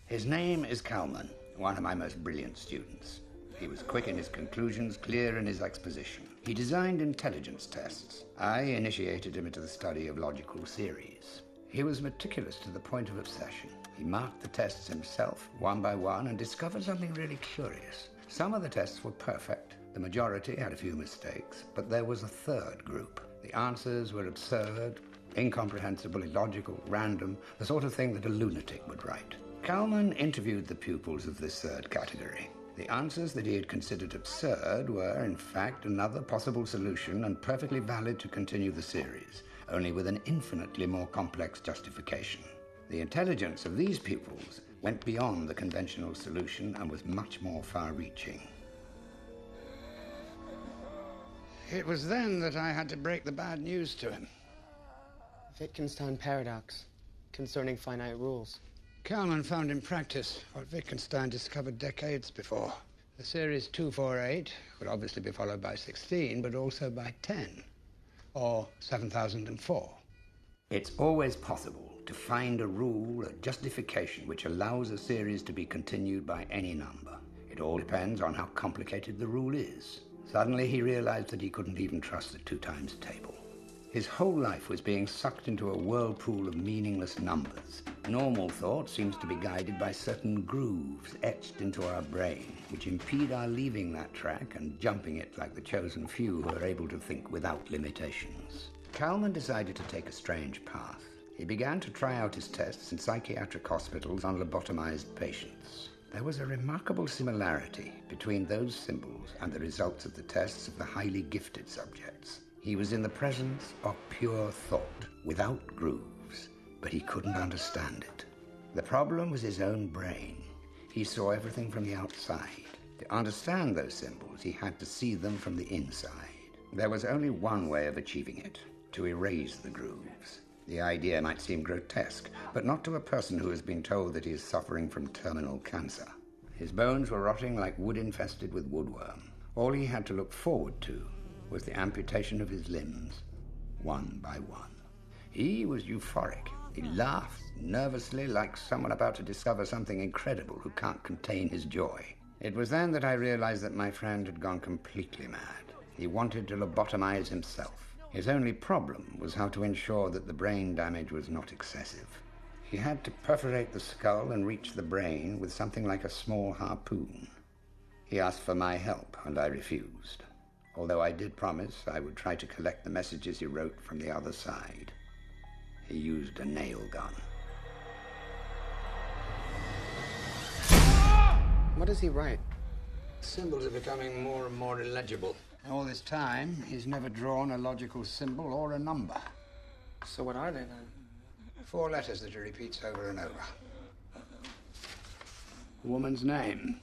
His name is Kalman, one of my most brilliant students. He was quick in his conclusions, clear in his exposition. He designed intelligence tests. I initiated him into the study of logical theories. He was meticulous to the point of obsession. He marked the tests himself, one by one, and discovered something really curious. Some of the tests were perfect. The majority had a few mistakes, but there was a third group. The answers were absurd, incomprehensible, illogical, random, the sort of thing that a lunatic would write. Kalman interviewed the pupils of this third category. The answers that he had considered absurd were, in fact, another possible solution and perfectly valid to continue the series, only with an infinitely more complex justification. The intelligence of these pupils went beyond the conventional solution and was much more far-reaching. It was then that I had to break the bad news to him. Wittgenstein paradox concerning finite rules. Kalman found in practice what Wittgenstein discovered decades before. The series 248 would obviously be followed by 16, but also by 10, or 7004. It's always possible to find a rule, a justification, which allows a series to be continued by any number. It all depends on how complicated the rule is. Suddenly he realized that he couldn't even trust the 2 times table. His whole life was being sucked into a whirlpool of meaningless numbers. Normal thought seems to be guided by certain grooves etched into our brain, which impede our leaving that track and jumping it like the chosen few who are able to think without limitations. Kalman decided to take a strange path. He began to try out his tests in psychiatric hospitals on lobotomized patients. There was a remarkable similarity between those symbols and the results of the tests of the highly gifted subjects. He was in the presence of pure thought, without grooves, but he couldn't understand it. The problem was his own brain. He saw everything from the outside. To understand those symbols, he had to see them from the inside. There was only one way of achieving it: to erase the grooves. The idea might seem grotesque, but not to a person who has been told that he is suffering from terminal cancer. His bones were rotting like wood infested with woodworm. All he had to look forward to was the amputation of his limbs, one by one. He was euphoric. He laughed nervously like someone about to discover something incredible who can't contain his joy. It was then that I realized that my friend had gone completely mad. He wanted to lobotomize himself. His only problem was how to ensure that the brain damage was not excessive. He had to perforate the skull and reach the brain with something like a small harpoon. He asked for my help, and I refused, although I did promise I would try to collect the messages he wrote from the other side. He used a nail gun. What does he write? Symbols are becoming more and more illegible. All this time, he's never drawn a logical symbol or a number. So what are they then? 4 letters that he repeats over and over. A woman's name.